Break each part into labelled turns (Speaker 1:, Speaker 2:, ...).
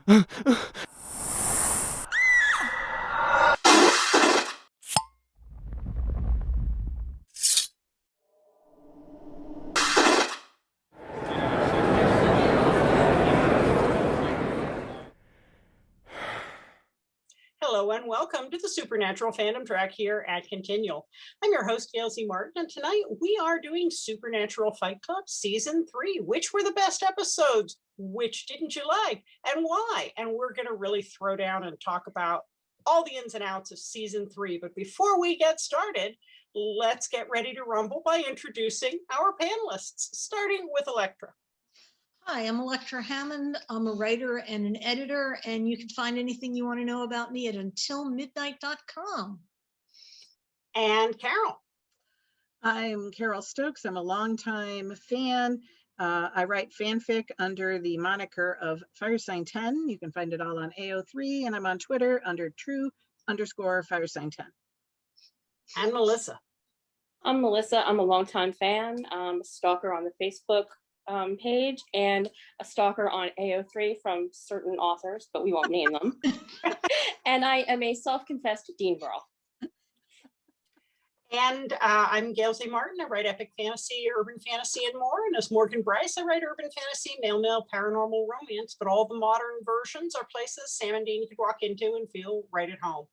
Speaker 1: Hello and welcome to the Supernatural Fandom Track here at Continual. I'm your host, Gail Z, and tonight we are doing Supernatural Fight Club Season 3. Which were the best episodes? Which didn't you like? And why? And we're going to really throw down and talk about all the ins and outs of Season 3. But before we get started, let's get ready to rumble by introducing our panelists, starting with Elektra.
Speaker 2: Hi, I'm Elektra Hammond. I'm a writer and an editor, and you can find anything you want to know about me at untilmidnight.com.
Speaker 1: And Carole.
Speaker 3: I'm Carole Stokes. I'm a longtime fan. I write fanfic under the moniker of Firesign 10. You can find it all on AO3, and I'm on Twitter under true_Firesign 10.
Speaker 1: And Melissa.
Speaker 4: I'm Melissa. I'm a longtime fan. I'm a stalker on the Facebook page and a stalker on AO3 from certain authors, but we won't name them. And I am a self-confessed Dean Girl.
Speaker 1: And I'm Gail Z. I write epic fantasy, urban fantasy, and more. And as Morgan Bryce, I write urban fantasy, male, paranormal, romance, but all the modern versions are places Sam and Dean could walk into and feel right at home.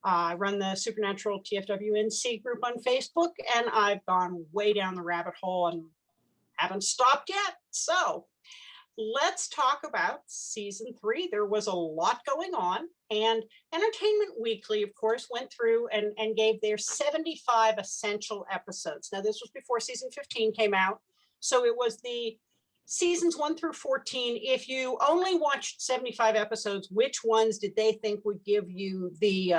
Speaker 1: I run the Supernatural TFWNC group on Facebook, and I've gone way down the rabbit hole and haven't stopped yet. So let's talk about Season 3. There was a lot going on, and Entertainment Weekly, of course, went through and gave their 75 essential episodes. Now, this was before Season 15 came out, so it was the Seasons 1 through 14. If you only watched 75 episodes, which ones did they think would give you the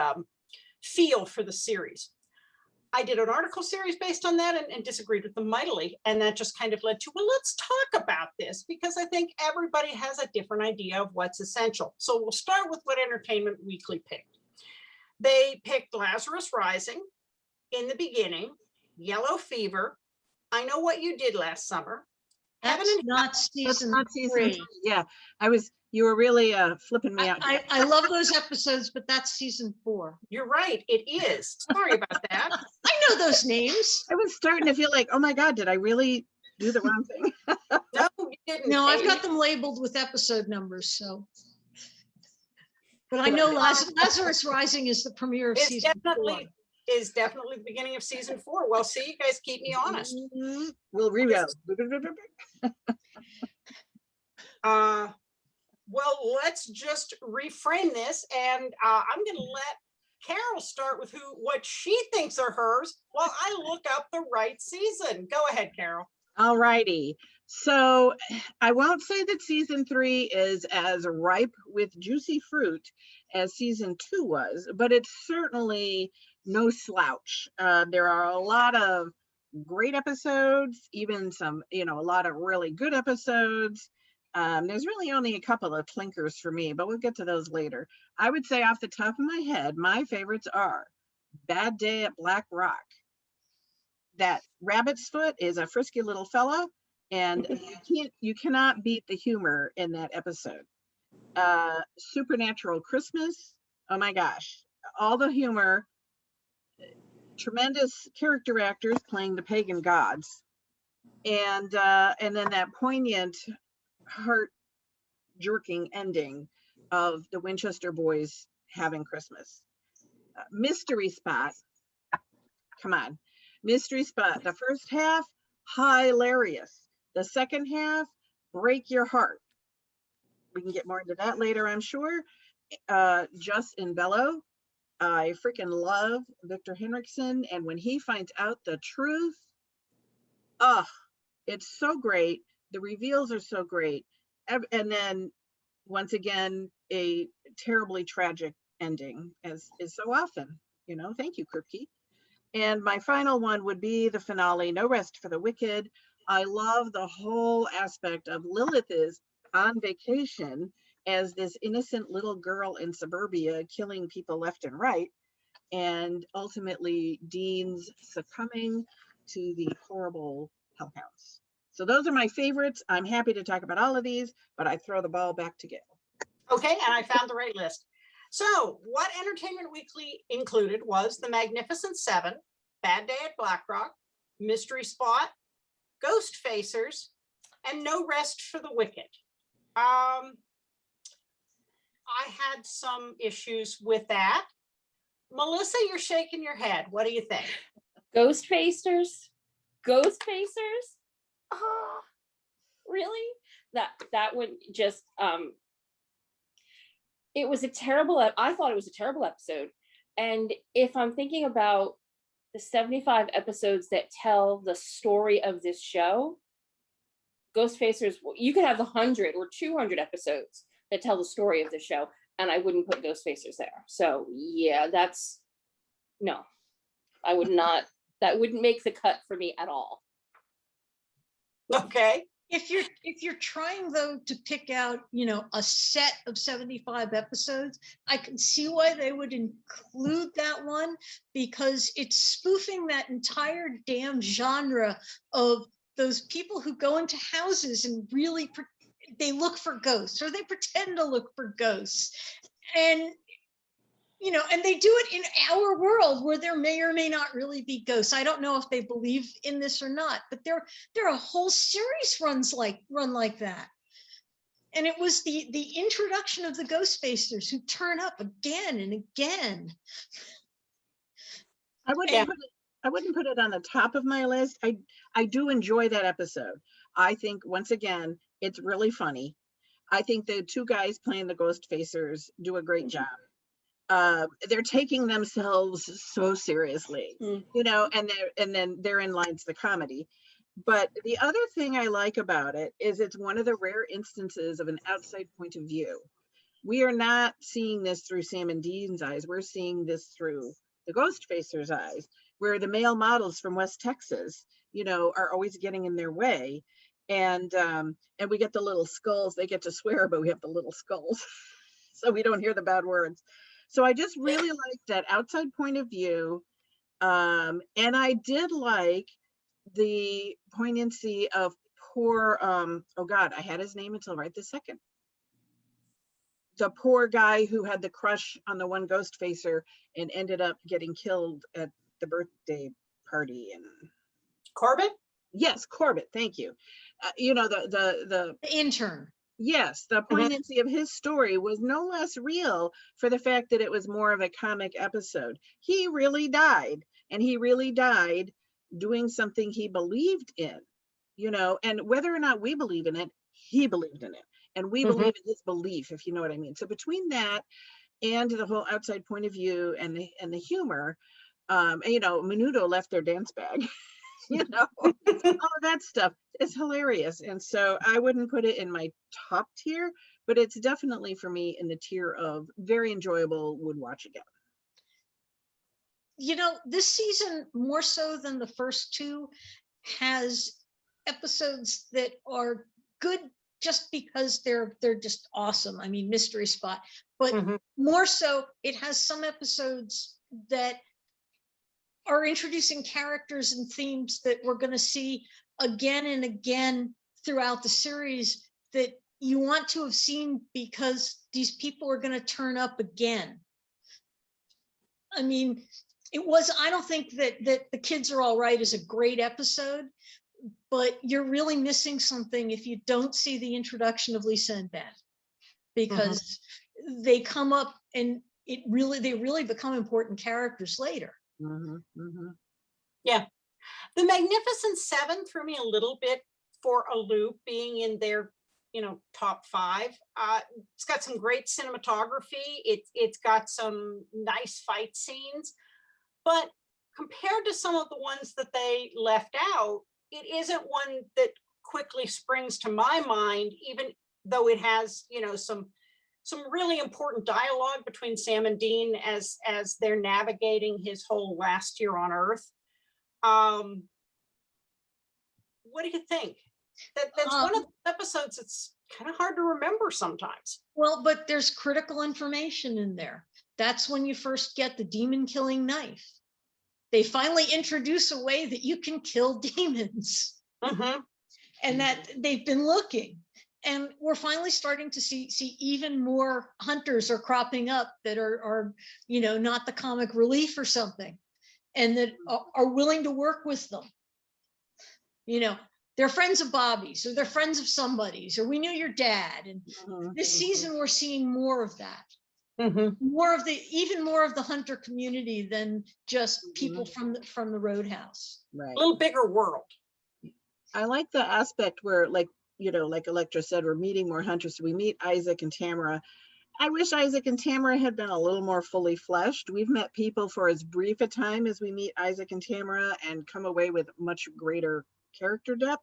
Speaker 1: feel for the series? I did an article series based on that and disagreed with them mightily. And that just kind of led to, well, let's talk about this, because I think everybody has a different idea of what's essential. So we'll start with what Entertainment Weekly picked. They picked Lazarus Rising, In the Beginning, Yellow Fever, I Know What You Did Last Summer.
Speaker 2: That's not season 3.
Speaker 3: Yeah, you were really flipping me out.
Speaker 2: I love those episodes, but that's season 4.
Speaker 1: You're right, it is. Sorry about that.
Speaker 2: I know those names.
Speaker 3: I was starting to feel like, oh my God, did I really do the wrong thing?
Speaker 1: No, you didn't.
Speaker 2: No, I've got them labeled with episode numbers, so. But I know Lazarus Rising is the premiere of season 4.
Speaker 1: Is definitely the beginning of Season 4. Well, see, you guys keep me honest.
Speaker 3: We'll reroute.
Speaker 1: Well, let's just reframe this, and I'm going to let Carole start with what she thinks are hers while I look up the right season. Go ahead, Carole.
Speaker 3: All righty. So I won't say that Season 3 is as ripe with juicy fruit as Season 2 was, but it's certainly no slouch. There are a lot of great episodes, even some, a lot of really good episodes. There's really only a couple of clinkers for me, but we'll get to those later. I would say off the top of my head, my favorites are Bad Day at Blackrock. That rabbit's foot is a frisky little fellow, and you cannot beat the humor in that episode. Supernatural Christmas, oh my gosh, all the humor, tremendous character actors playing the pagan gods, and then that poignant, heart-jerking ending of the Winchester boys having Christmas. Mystery Spot, come on. Mystery Spot, the first half, hilarious. The second half, break your heart. We can get more into that later, I'm sure. Just in Bellow, I freaking love Victor Henriksen. And when he finds out the truth, it's so great. The reveals are so great. And then, once again, a terribly tragic ending, as is so often. Thank you, Kripke. And my final one would be the finale, No Rest for the Wicked. I love the whole aspect of Lilith is on vacation as this innocent little girl in suburbia killing people left and right, and ultimately Dean's succumbing to the horrible hellhounds. So those are my favorites. I'm happy to talk about all of these, but I throw the ball back to Gail.
Speaker 1: Okay, and I found the right list. So what Entertainment Weekly included was The Magnificent Seven, Bad Day at Blackrock, Mystery Spot, Ghost Facers, and No Rest for the Wicked. I had some issues with that. Melissa, you're shaking your head. What do you think?
Speaker 4: Ghost Facers? Ghost Facers? Oh, really? That would just it was a terrible, I thought it was a terrible episode. And if I'm thinking about the 75 episodes that tell the story of this show, Ghost Facers, you could have 100 or 200 episodes that tell the story of the show, and I wouldn't put Ghost Facers there. So yeah, no, I would not, that wouldn't make the cut for me at all.
Speaker 1: Okay.
Speaker 2: If you're trying though to pick out, a set of 75 episodes, I can see why they would include that one, because it's spoofing that entire damn genre of those people who go into houses and really they look for ghosts, or they pretend to look for ghosts, and and they do it in our world where there may or may not really be ghosts. I don't know if they believe in this or not, but there are whole series run like that. And it was the introduction of the ghost facers who turn up again and again.
Speaker 3: I wouldn't put it on the top of my list. I do enjoy that episode. I think, once again, it's really funny. I think the two guys playing the ghost facers do a great job. They're taking themselves so seriously, and then therein lies the comedy. But the other thing I like about it is it's one of the rare instances of an outside point of view. We are not seeing this through Sam and Dean's eyes. We're seeing this through the ghost facers' eyes, where the male models from West Texas, are always getting in their way. And we get the little skulls. They get to swear, but we have the little skulls. So we don't hear the bad words. So I just really liked that outside point of view. And I did like the poignancy of poor, oh God, I had his name until right this second. The poor guy who had the crush on the one ghost facer and ended up getting killed at the birthday party. And
Speaker 1: Corbett?
Speaker 3: Yes, Corbett, thank you. The
Speaker 2: intern.
Speaker 3: Yes, the poignancy of his story was no less real for the fact that it was more of a comic episode. He really died, and he really died doing something he believed in, and whether or not we believe in it, he believed in it, and we believe in his belief, if you know what I mean. So between that and the whole outside point of view and the humor, Menudo left their dance bag. All of that stuff is hilarious. And so I wouldn't put it in my top tier, but it's definitely for me in the tier of very enjoyable, would watch again.
Speaker 2: This season, more so than the first two, has episodes that are good just because they're just awesome. I mean, Mystery Spot, but more so, it has some episodes that are introducing characters and themes that we're going to see again and again throughout the series that you want to have seen, because these people are going to turn up again. I mean, I don't think that The Kids Are All Right is a great episode, but you're really missing something if you don't see the introduction of Lisa and Ben, because they come up and they really become important characters later.
Speaker 1: Yeah. The Magnificent Seven threw me a little bit for a loop, being in their, top 5. It's got some great cinematography. It's got some nice fight scenes, but compared to some of the ones that they left out, it isn't one that quickly springs to my mind, even though it has, some really important dialogue between Sam and Dean as they're navigating his whole last year on Earth. What do you think? That's one of the episodes that's kind of hard to remember sometimes.
Speaker 2: Well, but there's critical information in there. That's when you first get the demon killing knife. They finally introduce a way that you can kill demons. And that they've been looking. And we're finally starting to see even more hunters are cropping up that are not the comic relief or something, and that are willing to work with them. They're friends of Bobby's, or they're friends of somebody's, or we knew your dad. And this season we're seeing more of that. More of even more of the hunter community than just people from the Roadhouse.
Speaker 3: Right.
Speaker 1: A little bigger world.
Speaker 3: I like the aspect where, like Elektra said, we're meeting more hunters. So we meet Isaac and Tamara. I wish Isaac and Tamara had been a little more fully fleshed. We've met people for as brief a time as we meet Isaac and Tamara and come away with much greater character depth.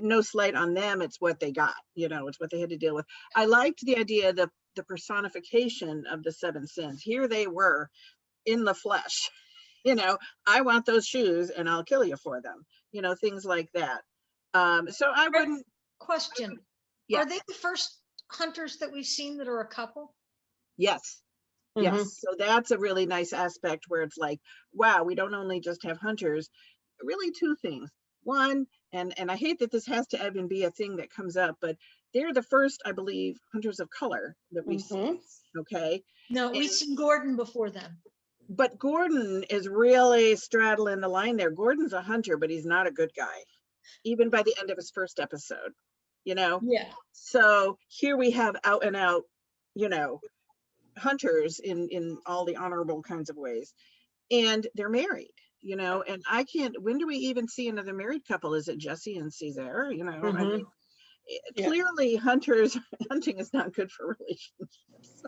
Speaker 3: No slight on them, it's what they got, it's what they had to deal with. I liked the idea that the personification of the 7 sins. Here they were in the flesh. I want those shoes and I'll kill you for them. Things like that. So I wouldn't
Speaker 2: question.
Speaker 3: Yeah.
Speaker 2: Are they the first hunters that we've seen that are a couple?
Speaker 3: Yes. Yes. So that's a really nice aspect where it's like, wow, we don't only just have hunters, really 2 things. One, and I hate that this has to even be a thing that comes up, but they're the first, I believe, hunters of color that we've seen. Okay.
Speaker 2: No, we've seen Gordon before them.
Speaker 3: But Gordon is really straddling the line there. Gordon's a hunter, but he's not a good guy, even by the end of his first episode,
Speaker 2: Yeah.
Speaker 3: So here we have out and out, hunters in all the honorable kinds of ways. And they're married, and I can't, when do we even see another married couple? Is it Jesse and Caesar? I mean, clearly hunting is not good for relationships.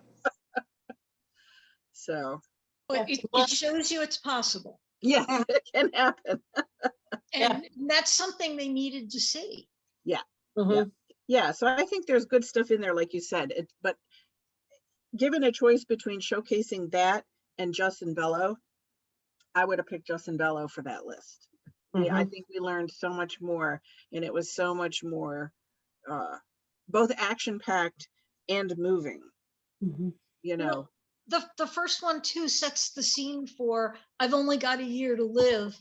Speaker 3: So.
Speaker 2: But it shows you it's possible.
Speaker 3: Yeah, it can happen.
Speaker 2: And that's something they needed to see.
Speaker 3: Yeah. Yeah. So I think there's good stuff in there, like you said. But given a choice between showcasing that and Justin Bello, I would have picked Justin Bello for that list. Yeah, I think we learned so much more, and it was so much more both action-packed and moving.
Speaker 2: Well, the first one too sets the scene for I've only got a year to live.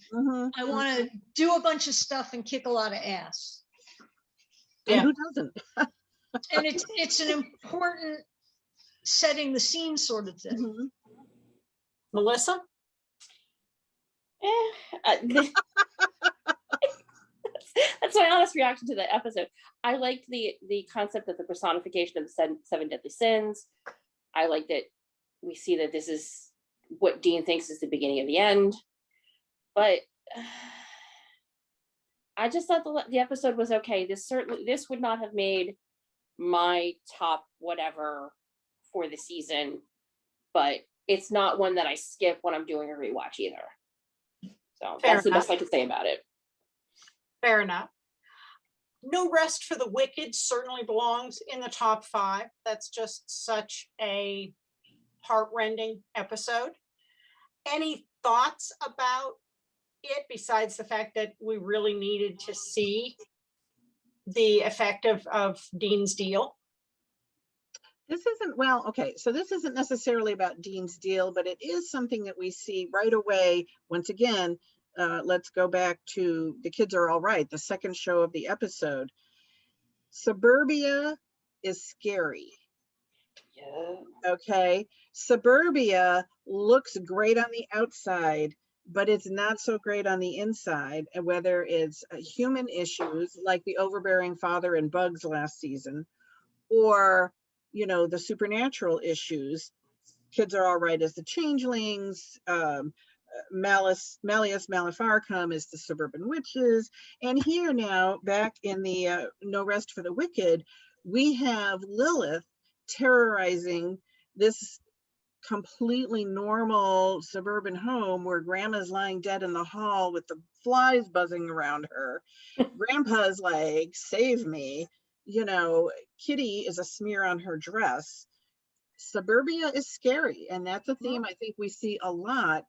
Speaker 2: I want to do a bunch of stuff and kick a lot of ass.
Speaker 3: And who doesn't?
Speaker 2: And it's an important setting the scene sort of thing.
Speaker 1: Melissa?
Speaker 4: That's my honest reaction to the episode. I liked the concept of the personification of the 7 deadly sins. I like that we see that this is what Dean thinks is the beginning of the end. But I just thought the episode was okay. This would not have made my top whatever for the season, but it's not one that I skip when I'm doing a rewatch either. So that's the best I can say about it.
Speaker 1: Fair enough. No Rest for the Wicked certainly belongs in the top 5. That's just such a heartrending episode. Any thoughts about it besides the fact that we really needed to see the effect of Dean's deal?
Speaker 3: This isn't, so this isn't necessarily about Dean's deal, but it is something that we see right away. Once again, let's go back to The Kids Are All Right, the second show of the episode. Suburbia is scary.
Speaker 4: Yeah.
Speaker 3: Okay. Suburbia looks great on the outside, but it's not so great on the inside. And whether it's human issues like the overbearing father in Bugs last season, or the supernatural issues. Kids Are All Right as the changelings, Malleus Maleficarum is the suburban witches. And here now, back in the No Rest for the Wicked, we have Lilith terrorizing this completely normal suburban home where grandma's lying dead in the hall with the flies buzzing around her. Grandpa's like, save me. Kitty is a smear on her dress. Suburbia is scary, and that's a theme I think we see a lot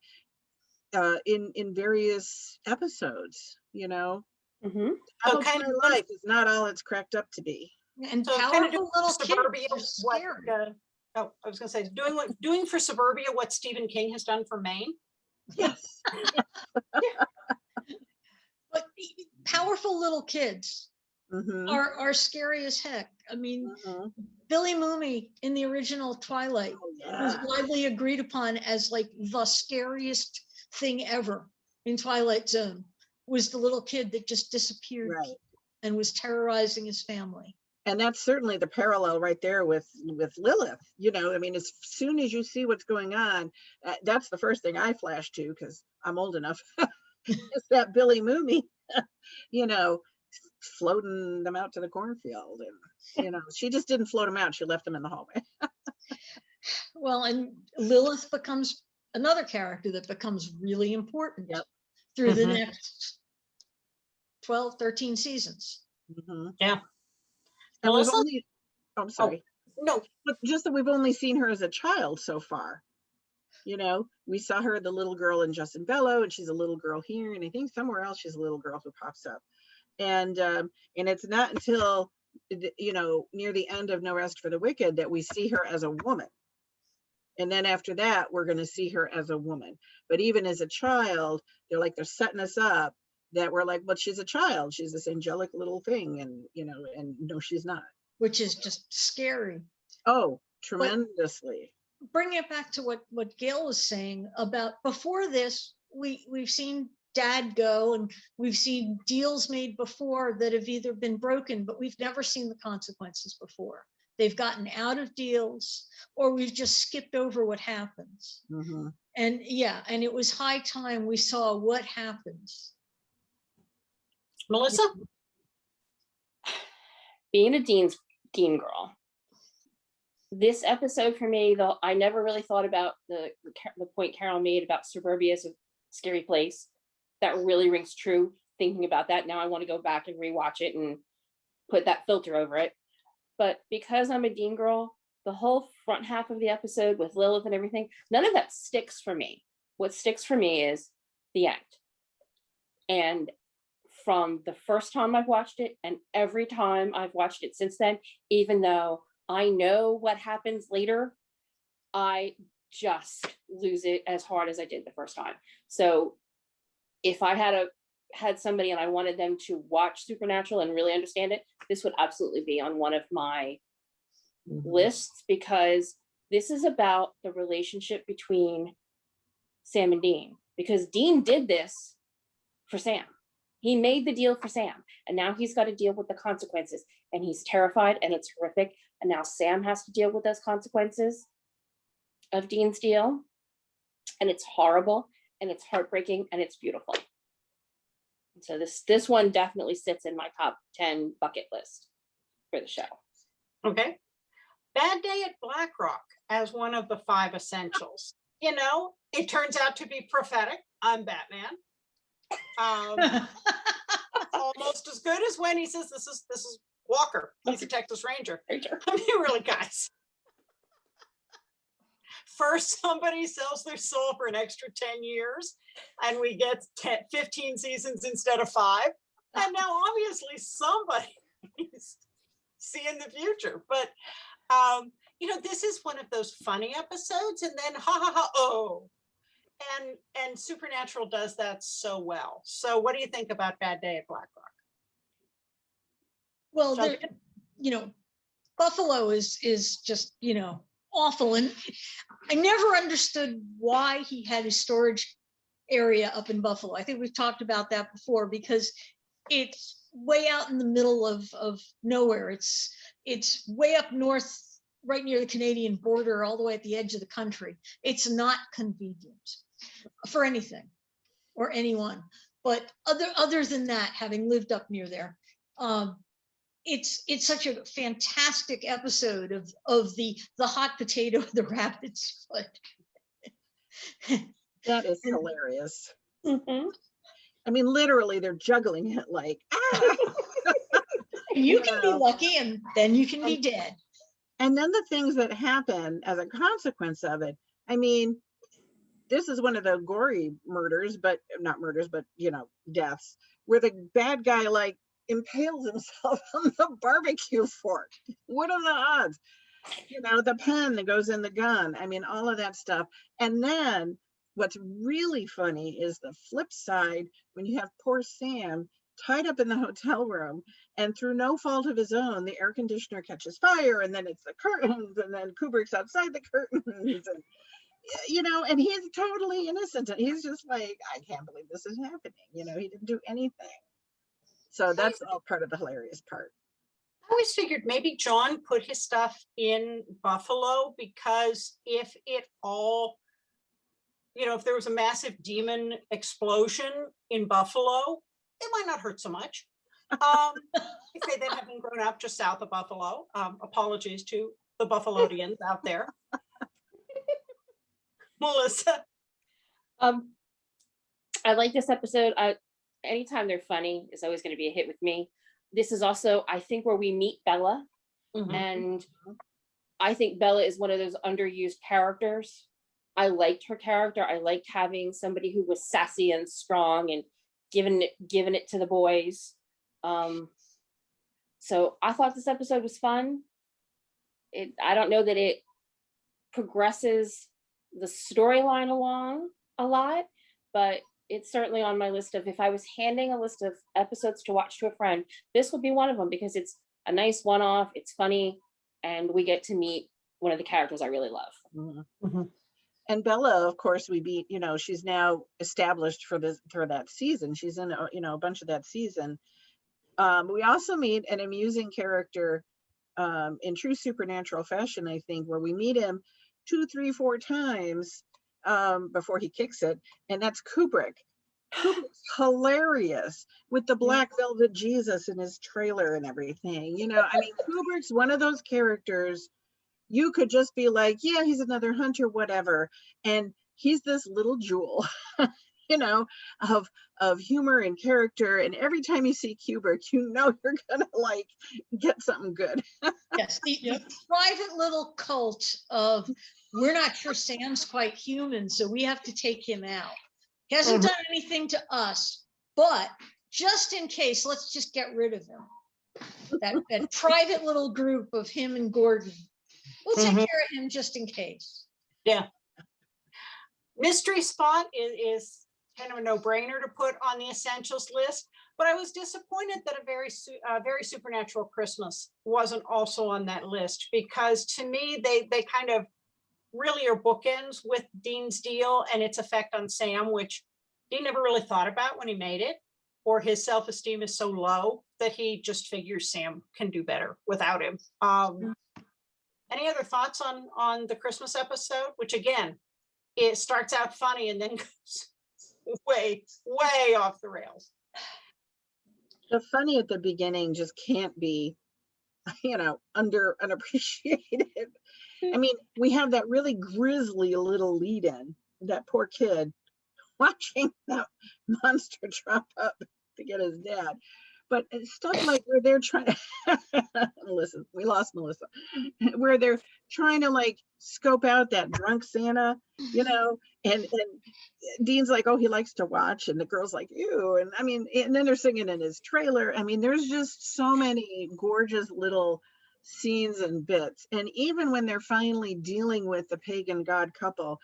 Speaker 3: in various episodes.
Speaker 1: So kind of
Speaker 3: life is not all it's cracked up to be.
Speaker 2: And
Speaker 1: So
Speaker 2: powerful
Speaker 1: kind of
Speaker 2: little
Speaker 1: Suburbia,
Speaker 2: kids are
Speaker 1: what
Speaker 2: scary.
Speaker 1: I was going to say, doing for Suburbia what Stephen King has done for Maine.
Speaker 3: Yes.
Speaker 2: But powerful little kids.
Speaker 3: Mhm.
Speaker 2: are scary as heck. I mean,
Speaker 3: Mhm.
Speaker 2: Billy Mooney in the original Twilight
Speaker 3: Oh,
Speaker 2: was
Speaker 3: yeah.
Speaker 2: widely agreed upon as like the scariest thing ever in Twilight Zone, was the little kid that just disappeared
Speaker 3: Right.
Speaker 2: and was terrorizing his family.
Speaker 3: And that's certainly the parallel right there with Lilith. You know, I mean, as soon as you see what's going on, that's the first thing I flash to, because I'm old enough. It's that Billy Mooney, you know, floating them out to the cornfield, and you know, she just didn't float them out; she left them in the hallway.
Speaker 2: Well, and Lilith becomes another character that becomes really important
Speaker 3: Yep.
Speaker 2: through the
Speaker 1: Mhm.
Speaker 2: next 12, 13 seasons.
Speaker 3: Mhm.
Speaker 1: Yeah.
Speaker 3: And we've
Speaker 1: Melissa?
Speaker 3: only, oh, I'm sorry,
Speaker 1: No,
Speaker 3: but just that we've only seen her as a child so far. You know, we saw her, the little girl in Justin Bello, and she's a little girl here, and I think somewhere else she's a little girl who pops up. And it's not until you know, near the end of No Rest for the Wicked that we see her as a woman. And then after that, we're going to see her as a woman. But even as a child, they're setting us up that we're like, but she's a child. She's this angelic little thing, and you know, and no, she's not.
Speaker 2: Which is just scary.
Speaker 3: Oh, tremendously.
Speaker 2: Bring it back to what Gail was saying about before this, we've seen Dad go, and we've seen deals made before that have either been broken, but we've never seen the consequences before. They've gotten out of deals, or we've just skipped over what happens.
Speaker 3: Mhm.
Speaker 2: And yeah, and it was high time we saw what happens.
Speaker 1: Melissa?
Speaker 4: Being a Dean girl, this episode for me, though, I never really thought about the point Carole made about suburbia as a scary place. That really rings true thinking about that. Now I want to go back and rewatch it and put that filter over it. But because I'm a Dean girl, the whole front half of the episode with Lilith and everything, none of that sticks for me. What sticks for me is the end. And from the first time I've watched it, and every time I've watched it since then, even though I know what happens later, I just lose it as hard as I did the first time. So if I had somebody and I wanted them to watch Supernatural and really understand it, this would absolutely be on one of my lists, because this is about the relationship between Sam and Dean, because Dean did this for Sam. He made the deal for Sam, and now he's got to deal with the consequences, and he's terrified, and it's horrific. And now Sam has to deal with those consequences of Dean's deal, and it's horrible, and it's heartbreaking, and it's beautiful. So this one definitely sits in my top 10 bucket list for the show.
Speaker 1: Okay. Bad Day at Blackrock as one of the 5 essentials. You know, it turns out to be prophetic. I'm Batman. Almost as good as when he says this is Walker. He's a Texas Ranger. I mean, really, guys. First, somebody sells their soul for an extra 10 years, and we get 15 seasons instead of 5. And now, obviously, somebody's seeing the future. But, you know, this is one of those funny episodes, and then, ha, ha, ha, oh. And Supernatural does that so well. So what do you think about Bad Day at Blackrock?
Speaker 2: Well, you know, Buffalo is just, you know, awful. And I never understood why he had his storage area up in Buffalo. I think we've talked about that before, because it's way out in the middle of nowhere. It's way up north, right near the Canadian border, all the way at the edge of the country. It's not convenient for anything or anyone. But other than that, having lived up near there, it's such a fantastic episode of the hot potato, the rabbit's foot.
Speaker 3: That is hilarious.
Speaker 4: Mm-hmm.
Speaker 3: I mean, literally, they're juggling it like, ah!
Speaker 2: You can be lucky, and then you can be dead.
Speaker 3: And then the things that happen as a consequence of it. I mean, this is one of the gory murders, but not murders, but, you know, deaths, where the bad guy like impales himself on the barbecue fork. What are the odds? You know, the pen that goes in the gun. I mean, all of that stuff. And then what's really funny is the flip side, when you have poor Sam tied up in the hotel room, and through no fault of his own, the air conditioner catches fire, and then it's the curtains, and then Kubrick's outside the curtains, and and he's totally innocent, and he's just like, I can't believe this is happening. He didn't do anything. So that's all part of the hilarious part.
Speaker 1: I always figured maybe John put his stuff in Buffalo because if there was a massive demon explosion in Buffalo, it might not hurt so much. If they then having grown up just south of Buffalo, apologies to the Buffalodians out there. Melissa.
Speaker 4: I like this episode. Anytime they're funny is always going to be a hit with me. This is also, I think, where we meet Bella. And I think Bella is one of those underused characters. I liked her character. I liked having somebody who was sassy and strong and giving it to the boys. So I thought this episode was fun. I don't know that it progresses the storyline along a lot, but it's certainly on my list of, if I was handing a list of episodes to watch to a friend, this would be one of them, because it's a nice one-off, it's funny, and we get to meet one of the characters I really love.
Speaker 3: And Bella, of course, we beat, she's now established for that season. She's in, a bunch of that season. We also meet an amusing character in true supernatural fashion, I think, where we meet him 2, 3, 4 times before he kicks it. And that's Kubrick. Kubrick's hilarious with the black velvet Jesus in his trailer and everything. Kubrick's one of those characters you could just be like, yeah, he's another Hunter, whatever. And he's this little jewel, of humor and character. And every time you see Kubrick, you're gonna get something good.
Speaker 2: Yes, the private little cult of, we're not sure Sam's quite human, so we have to take him out. He hasn't done anything to us, but just in case, let's just get rid of him. That private little group of him and Gordon. We'll take care of him just in case.
Speaker 1: Yeah. Mystery Spot is kind of a no-brainer to put on the essentials list, but I was disappointed that a very supernatural Christmas wasn't also on that list, because to me they kind of really are bookends with Dean's deal and its effect on Sam, which Dean never really thought about when he made it, or his self-esteem is so low that he just figures Sam can do better without him. Any other thoughts on the Christmas episode, which again, it starts out funny and then goes way off the rails?
Speaker 3: The funny at the beginning just can't be, unappreciated. I mean, we have that really grisly little lead in, that poor kid watching that monster drop up to get his dad. But stuff like where they're trying to, listen, we lost Melissa, where they're trying to scope out that drunk Santa, and Dean's like, oh, he likes to watch. And the girl's like, ew. And then they're singing in his trailer. There's just so many gorgeous little scenes and bits. And even when they're finally dealing with the pagan god couple,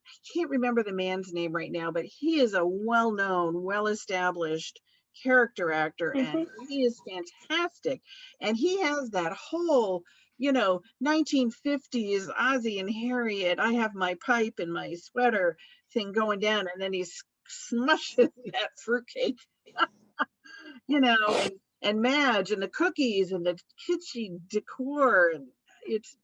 Speaker 3: I can't remember the man's name right now, but he is a well-known, well-established character actor, and he is fantastic. And he has that whole 1950s Ozzie and Harriet, I have my pipe and my sweater thing going down, and then he's smushing that fruitcake and Madge and the cookies and the kitschy decor, and it's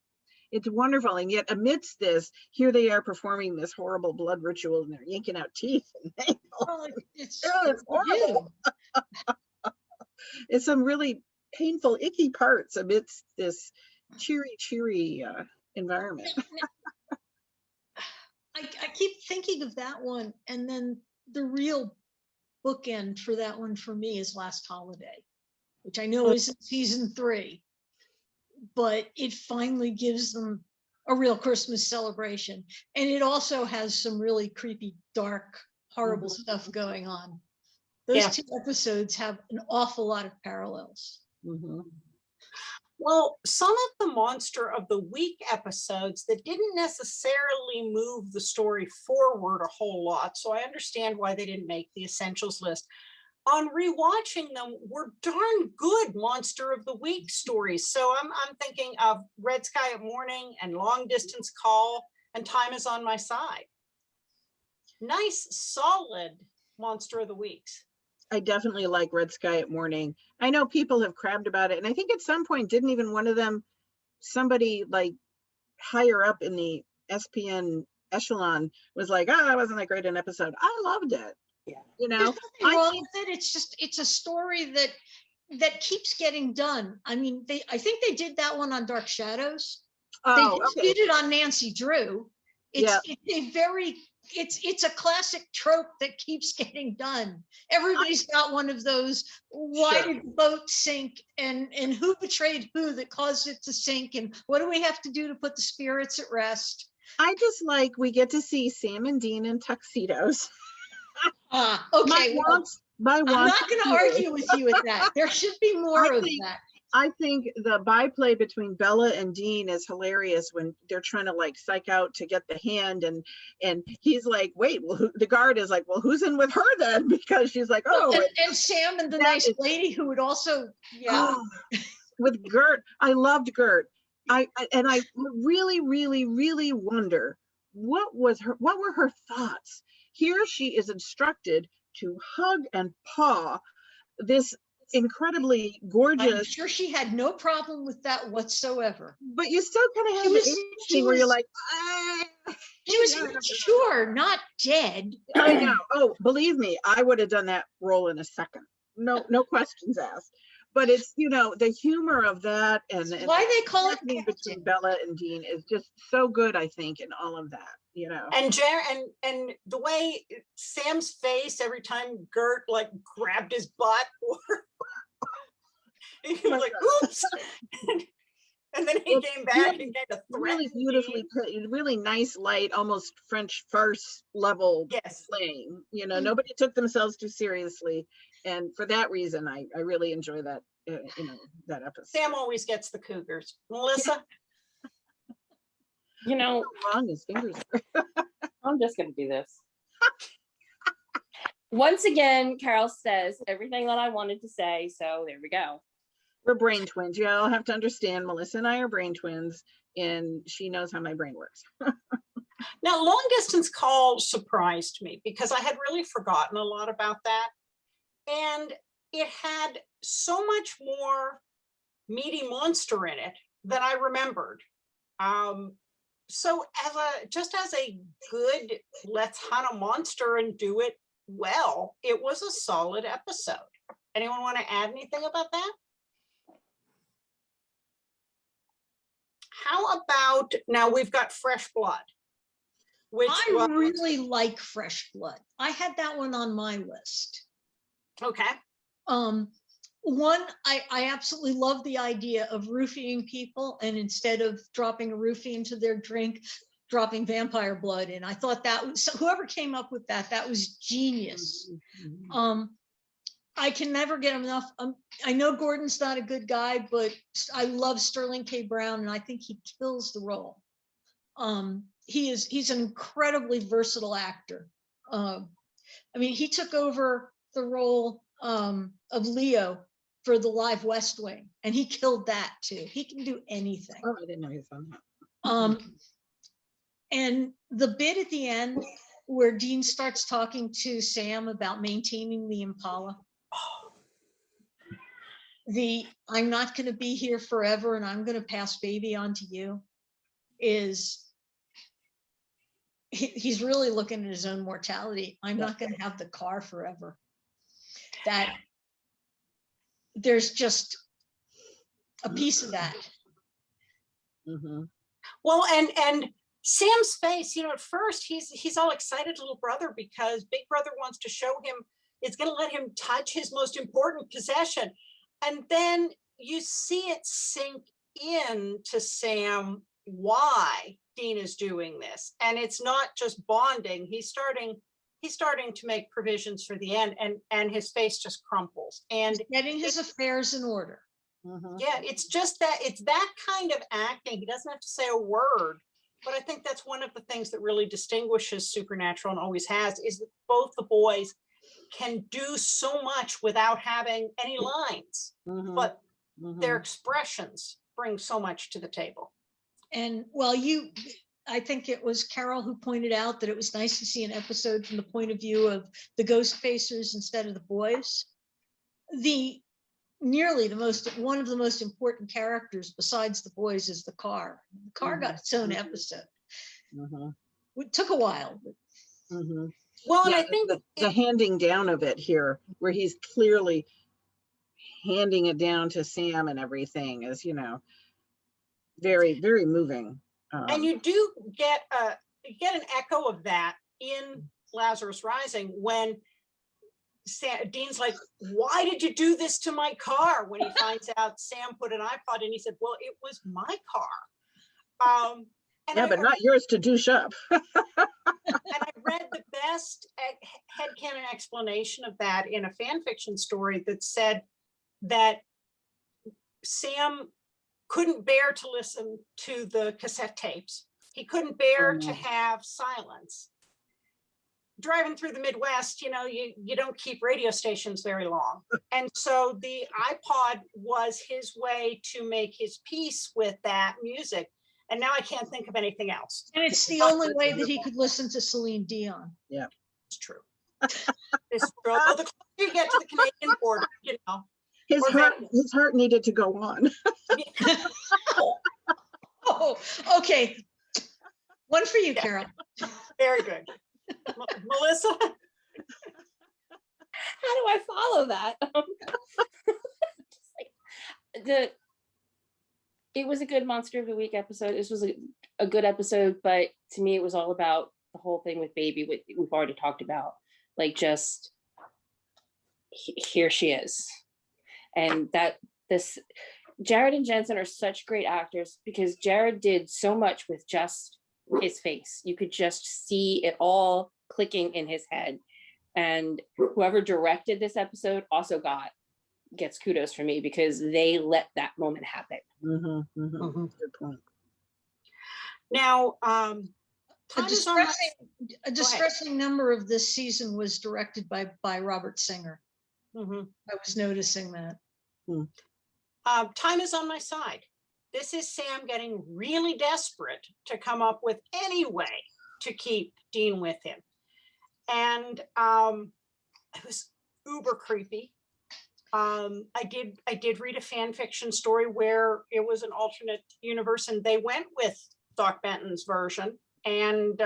Speaker 3: wonderful. And yet amidst this, here they are performing this horrible blood ritual, and they're yanking out teeth and nails.
Speaker 2: It's
Speaker 3: horrible. It's some really painful, icky parts amidst this cheery environment.
Speaker 2: I keep thinking of that one, and then the real bookend for that one for me is Last Holiday, which I know is season 3, but it finally gives them a real Christmas celebration. And it also has some really creepy, dark, horrible stuff going on. Those 2 episodes have an awful lot of parallels.
Speaker 1: Well, some of the Monster of the Week episodes that didn't necessarily move the story forward a whole lot, so I understand why they didn't make the essentials list. on rewatching them were darn good Monster of the Week stories. So I'm thinking of Red Sky at Morning and Long Distance Call and Time Is on My Side. Nice, solid Monster of the Weeks.
Speaker 3: I definitely like Red Sky at Morning. I know people have crabbed about it, and I think at some point, didn't even one of them, somebody like higher up in the SPN echelon was like, oh, that wasn't that great an episode. I loved it.
Speaker 4: Yeah.
Speaker 3: You
Speaker 2: There's
Speaker 3: know,
Speaker 2: nothing wrong with it. It's just, it's a story that keeps getting done. I mean, I think they did that one on Dark Shadows.
Speaker 3: oh,
Speaker 2: They just
Speaker 3: okay.
Speaker 2: did it on Nancy Drew. It's a very, it's a classic trope that keeps getting done. Everybody's got one of those, why
Speaker 3: Sure.
Speaker 2: did the boat sink, and who betrayed who that caused it to sink, and what do we have to do to put the spirits at rest?
Speaker 3: I just like, we get to see Sam and Dean in tuxedos.
Speaker 2: Okay, well, I'm not going to argue with you with that. There should be more of that.
Speaker 3: I think the byplay between Bella and Dean is hilarious when they're trying to like psych out to get the hand, and he's like, wait, well, the guard is like, well, who's in with her then? Because she's like, oh,
Speaker 2: and Sam and the nice lady who would also,
Speaker 3: with Gert. I loved Gert. I really, really, really wonder what were her thoughts. Here she is instructed to hug and paw this incredibly gorgeous.
Speaker 2: I'm sure she had no problem with that whatsoever.
Speaker 3: But you still kind of have the thing where you're like,
Speaker 2: she was mature, not dead.
Speaker 3: I know. Oh, believe me, I would have done that role in a second. No questions asked. But it's, you know, the humor of that and
Speaker 2: why they call it
Speaker 3: between Bella and Dean is just so good, I think, in all of that, you know.
Speaker 1: And and the way Sam's face every time Gert like grabbed his butt, or he was like, oops. And then he came back and kind of
Speaker 3: really beautifully put, really nice, light, almost French farce level playing. You know, nobody took themselves too seriously, and for that reason, I really enjoy that. You know, that episode.
Speaker 1: Sam always gets the cougars. Melissa,
Speaker 4: you know,
Speaker 3: how long his fingers are.
Speaker 4: I'm just gonna do this. Once again, Carole says everything that I wanted to say, so there we go.
Speaker 3: We're brain twins. You all have to understand, Melissa and I are brain twins, and she knows how my brain works.
Speaker 1: now Long Distance Call surprised me because I had really forgotten a lot about that. And it had so much more meaty monster in it than I remembered. So as a good, let's hunt a monster and do it well, it was a solid episode. Anyone want to add anything about that? How about, now we've got Fresh Blood. Which
Speaker 2: I really like Fresh Blood. I had that one on my list.
Speaker 1: Okay.
Speaker 2: One, I absolutely love the idea of roofing people, and instead of dropping a roofie into their drink, dropping vampire blood in. I thought that was, so whoever came up with that was genius. I can never get enough. I know Gordon's not a good guy, but I love Sterling K. Brown, and I think he kills the role. He's an incredibly versatile actor. I mean, he took over the role of Leo for the live West Wing, and he killed that too. He can do anything.
Speaker 3: Oh, I didn't know he was on that.
Speaker 2: And the bit at the end where Dean starts talking to Sam about maintaining the Impala, I'm not going to be here forever and I'm going to pass baby on to you, is he's really looking at his own mortality. I'm not going to have the car forever. That there's just a piece of that.
Speaker 1: Well, and Sam's face, you know, at first he's all excited, little brother, because big brother wants to show him, it's going to let him touch his most important possession. And then you see it sink in to Sam why Dean is doing this. And it's not just bonding. He's starting to make provisions for the end, and his face just crumples. And
Speaker 2: he's getting his affairs in order.
Speaker 1: Yeah, it's just that, it's that kind of acting. He doesn't have to say a word, but I think that's one of the things that really distinguishes Supernatural, and always has, is that both the boys can do so much without having any lines, but their expressions bring so much to the table.
Speaker 2: And well, I think it was Carole who pointed out that it was nice to see an episode from the point of view of the ghost facers instead of the boys. One of the most important characters besides the boys is the car. The car got its own episode. It took a while.
Speaker 1: Well, and
Speaker 3: Yeah,
Speaker 1: I think
Speaker 3: the handing down of it here, where he's clearly handing it down to Sam and everything, is, you know, very, very moving.
Speaker 1: And you do get an echo of that in Lazarus Rising when Dean's like, why did you do this to my car? When he finds out Sam put an iPod in, he said, well, it was my car.
Speaker 3: Yeah, but not yours to douche up.
Speaker 1: And I read the best headcanon explanation of that in a fan fiction story that said that Sam couldn't bear to listen to the cassette tapes. He couldn't bear to have silence. Driving through the Midwest, you know, you don't keep radio stations very long. And so the iPod was his way to make his peace with that music. And now I can't think of anything else.
Speaker 2: And it's the only way that he could listen to Celine Dion.
Speaker 3: Yeah,
Speaker 1: it's true. It's true. Although the closer you get to the Canadian border, you know.
Speaker 3: His heart needed to go on.
Speaker 2: Oh, okay. One for you, Carole.
Speaker 1: Very good. Melissa?
Speaker 4: How do I follow that? It was a good Monster of the Week episode. This was a good episode, but to me, it was all about the whole thing with Baby, we've already talked about. Like, just here she is. And Jared and Jensen are such great actors because Jared did so much with just his face. You could just see it all clicking in his head. And whoever directed this episode also gets kudos for me because they let that moment happen.
Speaker 3: Good point.
Speaker 1: Now,
Speaker 2: a distressing number of this season was directed by Robert Singer. I was noticing that.
Speaker 1: Time is on my side. This is Sam getting really desperate to come up with any way to keep Dean with him. And it was uber creepy. I did read a fan fiction story where it was an alternate universe and they went with Doc Benton's version. And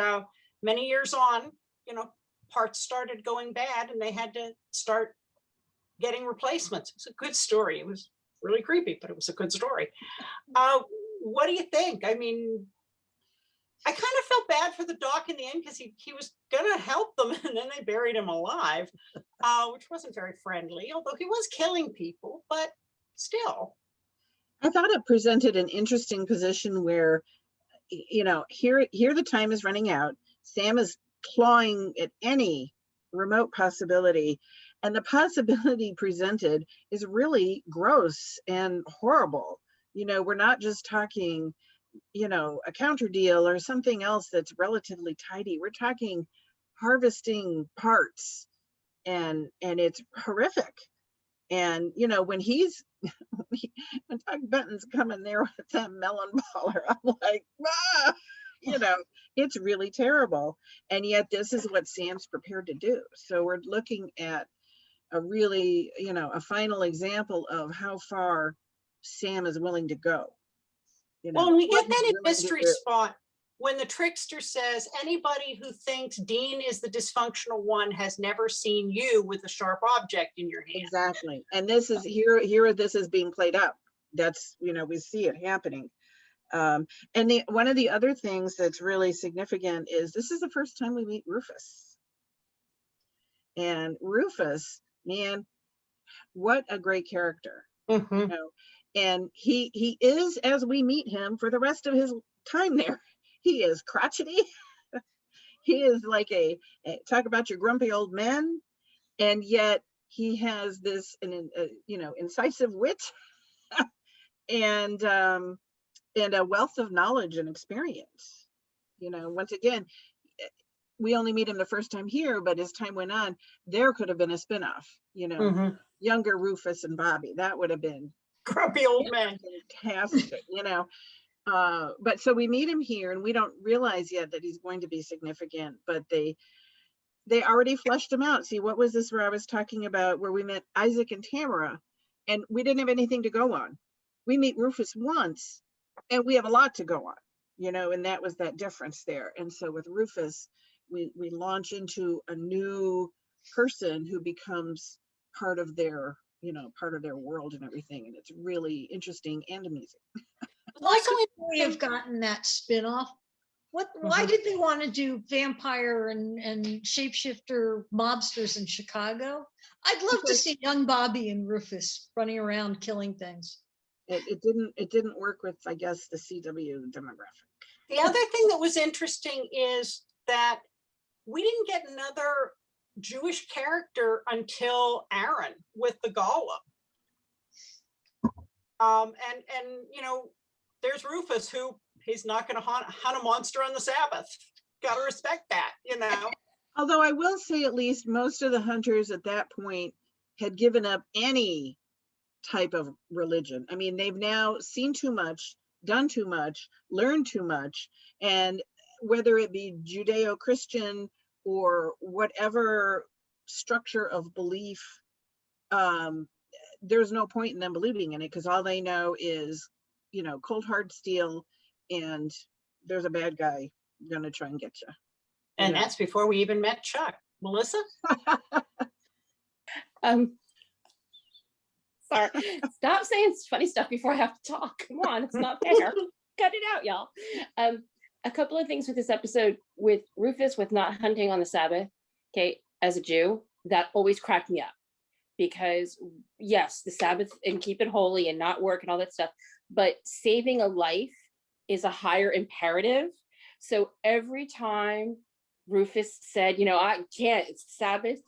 Speaker 1: many years on, you know, parts started going bad and they had to start getting replacements. It's a good story. It was really creepy, but it was a good story. What do you think? I mean, I kind of felt bad for the Doc in the end because he was gonna help them and then they buried him alive, which wasn't very friendly, although he was killing people, but still.
Speaker 3: I thought it presented an interesting position where, you know, here the time is running out. Sam is clawing at any remote possibility, and the possibility presented is really gross and horrible. You know, we're not just talking, you know, a counter deal or something else that's relatively tidy. We're talking harvesting parts, and it's horrific. And you know, when Doc Benton's coming there with that melon baller, I'm like, ah! You know, it's really terrible. And yet this is what Sam's prepared to do. So we're looking at a really, you know, a final example of how far Sam is willing to go. You know,
Speaker 1: well, and we get that in Mystery Spot when the trickster says, anybody who thinks Dean is the dysfunctional one has never seen you with a sharp object in your hand.
Speaker 3: Exactly. And this is here this is being played out. That's, you know, we see it happening. And one of the other things that's really significant is this is the first time we meet Rufus. And Rufus, man, what a great character. You know? And he is, as we meet him for the rest of his time there, he is crotchety. He is like talk about your grumpy old man, and yet he has this you know, incisive wit and a wealth of knowledge and experience. You know, once again, we only meet him the first time here, but as time went on, there could have been a spinoff, you know,
Speaker 1: Mhm.
Speaker 3: younger Rufus and Bobby. That would have been
Speaker 1: Grumpy old man.
Speaker 3: fantastic, you know. But so we meet him here, and we don't realize yet that he's going to be significant, but they already fleshed him out. See, what was this where I was talking about where we met Isaac and Tamara, and we didn't have anything to go on. We meet Rufus once, and we have a lot to go on, you know, and that was that difference there. And so with Rufus, we launch into a new person who becomes part of their, you know, part of their world and everything. And it's really interesting and amusing.
Speaker 2: Why
Speaker 1: Also,
Speaker 2: couldn't we have gotten that spin-off? Why did they want to do vampire and shapeshifter mobsters in Chicago? I'd love to see young Bobby and Rufus running around killing things.
Speaker 3: It didn't work with, I guess, the CW demographic.
Speaker 1: the other thing that was interesting is that we didn't get another Jewish character until Aaron with the Golem. And you know, there's Rufus, who he's not going to hunt a monster on the Sabbath. Got to respect that, you know.
Speaker 3: Although I will say, at least most of the hunters at that point had given up any type of religion. I mean, they've now seen too much, done too much, learned too much, and whether it be Judeo-Christian or whatever structure of belief, there's no point in them believing in it, because all they know is, you know, cold hard steel, and there's a bad guy gonna try and get you.
Speaker 1: And that's before we even met Chuck. Melissa?
Speaker 4: Sorry, stop saying funny stuff before I have to talk. Come on, it's not fair. Cut it out, y'all. A couple of things with this episode, with Rufus, with not hunting on the Sabbath, okay, as a Jew, that always cracked me up. Because yes, the Sabbath and keep it holy and not work and all that stuff, but saving a life is a higher imperative. So every time Rufus said, you know, I can't, it's Sabbath,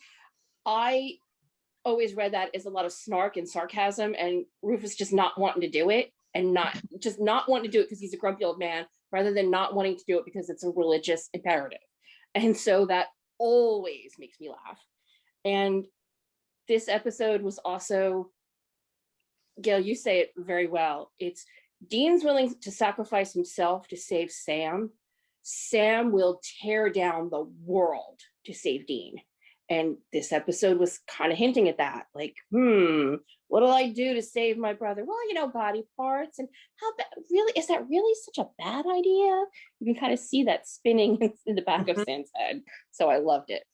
Speaker 4: I always read that as a lot of snark and sarcasm, and Rufus just not wanting to do it, and not wanting to do it because he's a grumpy old man, rather than not wanting to do it because it's a religious imperative. And so that always makes me laugh. And this episode was also, Gail, you say it very well. It's Dean's willing to sacrifice himself to save Sam. Sam will tear down the world to save Dean. And this episode was kind of hinting at that. Like, what'll I do to save my brother? Well, you know, body parts. And how bad, really, is that really such a bad idea? You can kind of see that spinning in the back of Sam's head. So I loved it.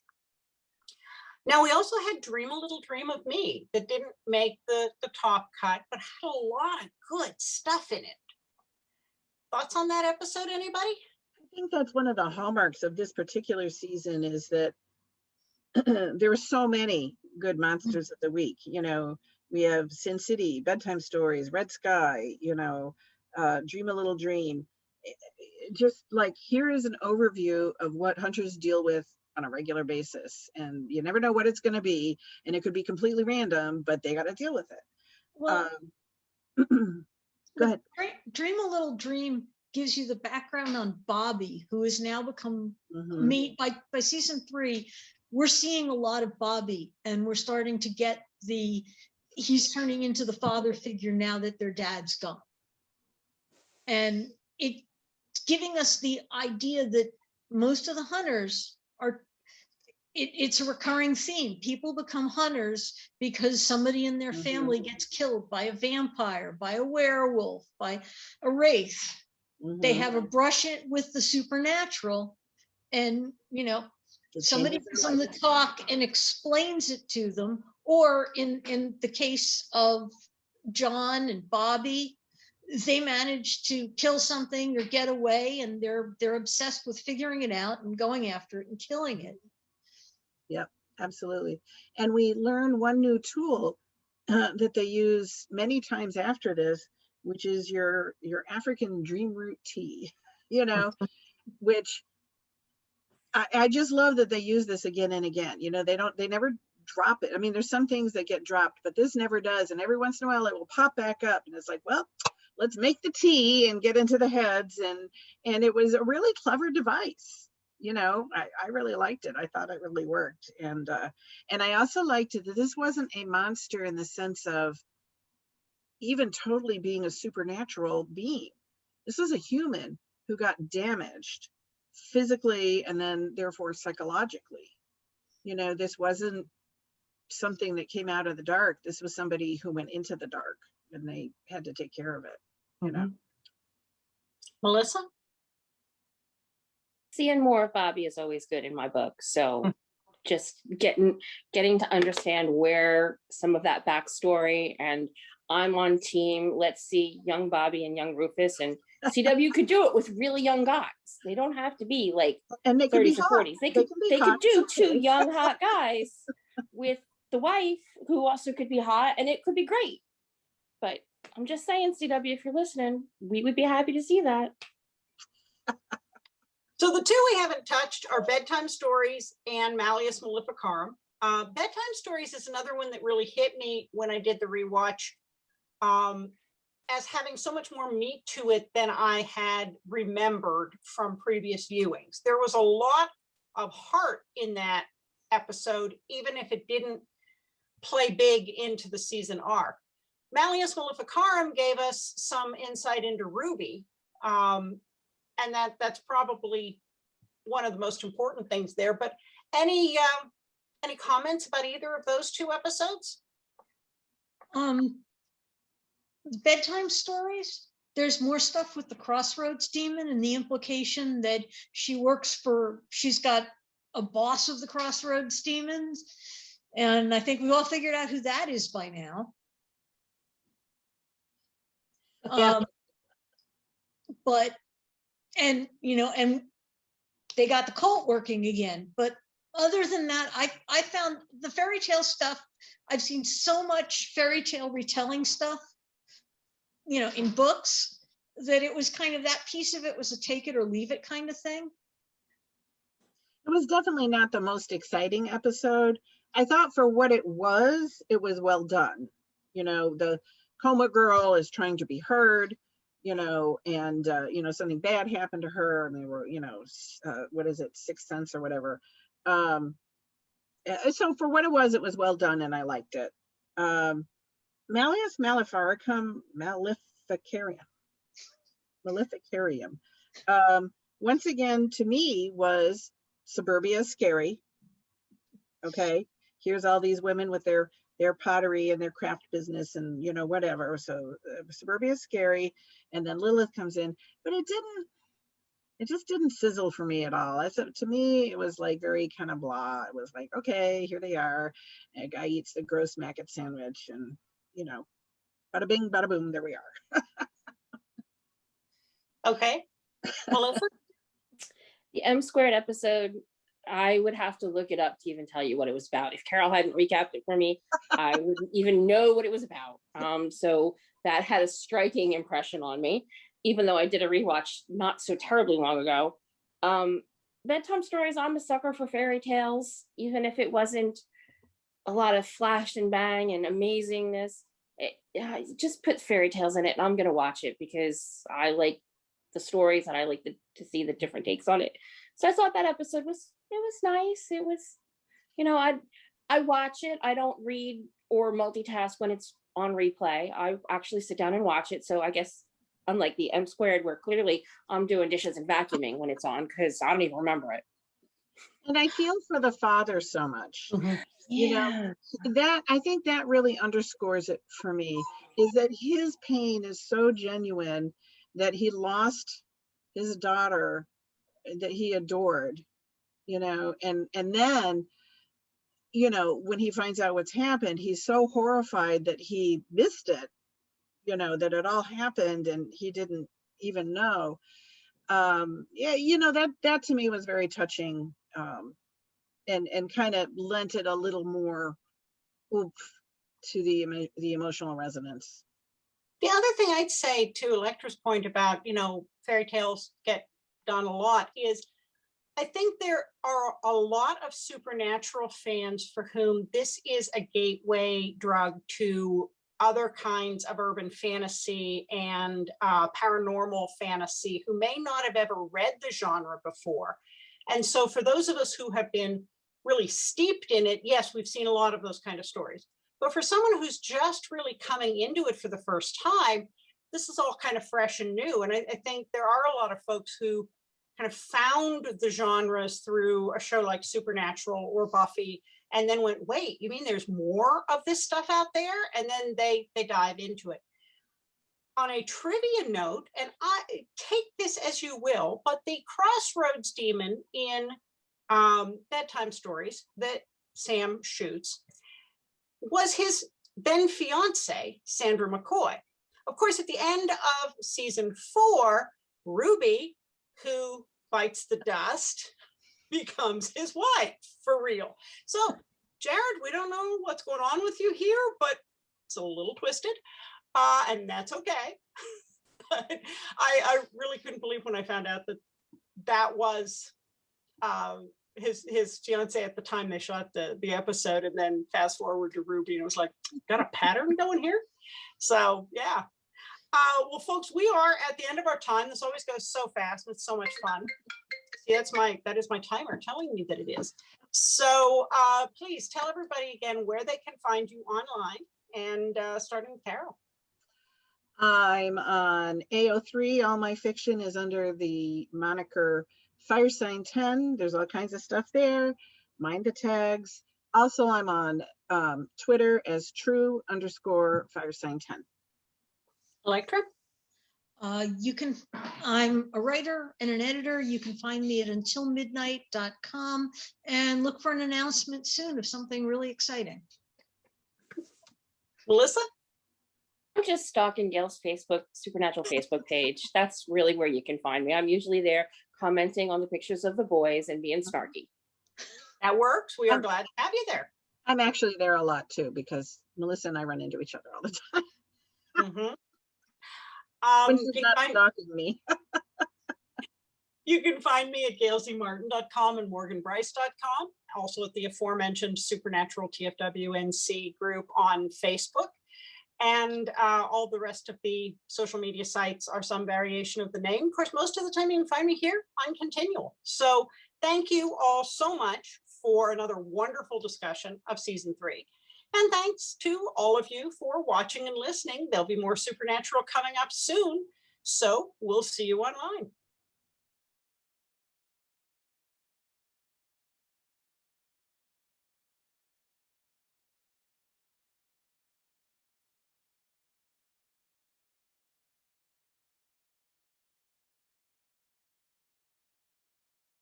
Speaker 1: Now, we also had Dream a Little Dream of Me that didn't make the top cut, but had a lot of good stuff in it. Thoughts on that episode, anybody?
Speaker 3: I think that's one of the hallmarks of this particular season, is that there were so many good monsters of the week. You know, we have Sin City, Bedtime Stories, Red Sky, you know, Dream a Little Dream. Just like, here is an overview of what hunters deal with on a regular basis, and you never know what it's going to be, and it could be completely random, but they got to deal with it.
Speaker 2: Well,
Speaker 3: go ahead.
Speaker 2: Dream a Little Dream gives you the background on Bobby, who has now become by season 3. We're seeing a lot of Bobby, and we're starting to get he's turning into the father figure now that their dad's gone. And it's giving us the idea that most of the hunters it's a recurring theme. People become hunters because somebody in their family gets killed by a vampire, by a werewolf, by a wraith. They have a brush it with the supernatural, and, you know, somebody comes on the talk and explains it to them. Or in the case of John and Bobby, they manage to kill something or get away, and they're obsessed with figuring it out and going after it and killing it.
Speaker 3: Yep, absolutely. And we learn one new tool that they use many times after this, which is your African dream root tea, you know, which I just love that they use this again and again. You know, they never drop it. I mean, there's some things that get dropped, but this never does. And every once in a while it will pop back up, and it's like, well, let's make the tea and get into the heads. And it was a really clever device, you know, I really liked it. I thought it really worked. And I also liked it that this wasn't a monster in the sense of even totally being a supernatural being. This was a human who got damaged physically and then therefore psychologically. You know, this wasn't something that came out of the dark. This was somebody who went into the dark and they had to take care of it, you know.
Speaker 1: Melissa?
Speaker 4: Seeing more of Bobby is always good in my book. So just getting to understand where some of that backstory, and I'm on team, let's see young Bobby and young Rufus, and CW could do it with really young guys. They don't have to be like
Speaker 3: And they could be
Speaker 4: 30s or
Speaker 3: hot.
Speaker 4: 40s. They could do two young hot guys with the wife who also could be hot, and it could be great. But I'm just saying, CW, if you're listening, we would be happy to see that.
Speaker 1: So the two we haven't touched are Bedtime Stories and Malleus Maleficarum. Bedtime Stories is another one that really hit me when I did the rewatch, as having so much more meat to it than I had remembered from previous viewings. There was a lot of heart in that episode, even if it didn't play big into the season arc. Malleus Maleficarum gave us some insight into Ruby, and that's probably one of the most important things there. But any comments about either of those two episodes?
Speaker 2: Bedtime Stories, there's more stuff with the Crossroads demon and the implication that she's got a boss of the Crossroads demons. And I think we've all figured out who that is by now.
Speaker 1: Yeah.
Speaker 2: And they got the cult working again. But other than that, I found the fairy tale stuff. I've seen so much fairy tale retelling stuff, in books, that it was kind of, that piece of it was a take it or leave it kind of thing.
Speaker 3: It was definitely not the most exciting episode. I thought for what it was well done. The coma girl is trying to be heard, and something bad happened to her, and they were, what is it, Sixth Sense or whatever. So for what it was well done, and I liked it. Malleus Maleficarum, once again, to me, was suburbia scary. Okay, here's all these women with their pottery and their craft business and whatever. So suburbia scary, and then Lilith comes in, but it just didn't sizzle for me at all. To me, it was like very kind of blah. It was like, okay, here they are. A guy eats the gross maggot sandwich, and bada bing, bada boom, there we are.
Speaker 1: Okay, Melissa?
Speaker 4: The M Squared episode, I would have to look it up to even tell you what it was about. If Carole hadn't recapped it for me, I wouldn't even know what it was about. So that had a striking impression on me, even though I did a rewatch not so terribly long ago. Bedtime Stories, I'm a sucker for fairy tales, even if it wasn't a lot of flash and bang and amazingness. Just put fairy tales in it, and I'm going to watch it because I like the stories and I like to see the different takes on it. So I thought that episode was nice. It was, I watch it. I don't read or multitask when it's on replay. I actually sit down and watch it. So I guess unlike the M Squared, where clearly I'm doing dishes and vacuuming when it's on, because I don't even remember it.
Speaker 3: And I feel for the father so much.
Speaker 1: Mm-hmm.
Speaker 4: Yeah.
Speaker 3: That I think that really underscores it for me, is that his pain is so genuine that he lost his daughter that he adored, and then, when he finds out what's happened, he's so horrified that he missed it, that it all happened and he didn't even know. That to me was very touching, and kind of lent it a little more oomph to the emotional resonance.
Speaker 1: The other thing I'd say to Elektra's point about, fairy tales get done a lot is, I think there are a lot of supernatural fans for whom this is a gateway drug to other kinds of urban fantasy and paranormal fantasy, who may not have ever read the genre before. And so for those of us who have been really steeped in it, yes, we've seen a lot of those kind of stories. But for someone who's just really coming into it for the first time, this is all kind of fresh and new. And I think there are a lot of folks who kind of found the genres through a show like Supernatural or Buffy, and then went, wait, you mean there's more of this stuff out there? And then they dive into it. On a trivia note, and I take this as you will, but the Crossroads demon in Bedtime Stories that Sam shoots was his then fiance, Sandra McCoy. Of course, at the end of season 4, Ruby, who bites the dust, becomes his wife for real. So, Jared, we don't know what's going on with you here, but it's a little twisted, and that's okay. But I really couldn't believe when I found out that that was his fiance at the time they shot the episode, and then fast forward to Ruby, and it was like, got a pattern going here. So yeah. Well, folks, we are at the end of our time. This always goes so fast. It's so much fun. See, that is my timer telling me that it is. So please tell everybody again where they can find you online, and starting with Carole.
Speaker 3: I'm on AO3. All my fiction is under the moniker Firesign 10. There's all kinds of stuff there. Mind the tags. Also, I'm on Twitter as true_Firesign 10.
Speaker 1: Elektra?
Speaker 2: I'm a writer and an editor. You can find me at untilmidnight.com and look for an announcement soon of something really exciting.
Speaker 1: Melissa?
Speaker 4: I'm just stalking Gail's Supernatural Facebook page. That's really where you can find me. I'm usually there commenting on the pictures of the boys and being snarky.
Speaker 1: That works. We are glad to have you there.
Speaker 3: I'm actually there a lot too, because Melissa and I run into each other all the time. When she's not stalking me.
Speaker 1: You can find me at gailzmartin.com and morganbryce.com. Also at the aforementioned Supernatural TFWNC group on Facebook. And all the rest of the social media sites are some variation of the name. Of course, most of the time you can find me here on Continual. So thank you all so much for another wonderful discussion of season 3. And thanks to all of you for watching and listening. There'll be more Supernatural coming up soon. So we'll see you online.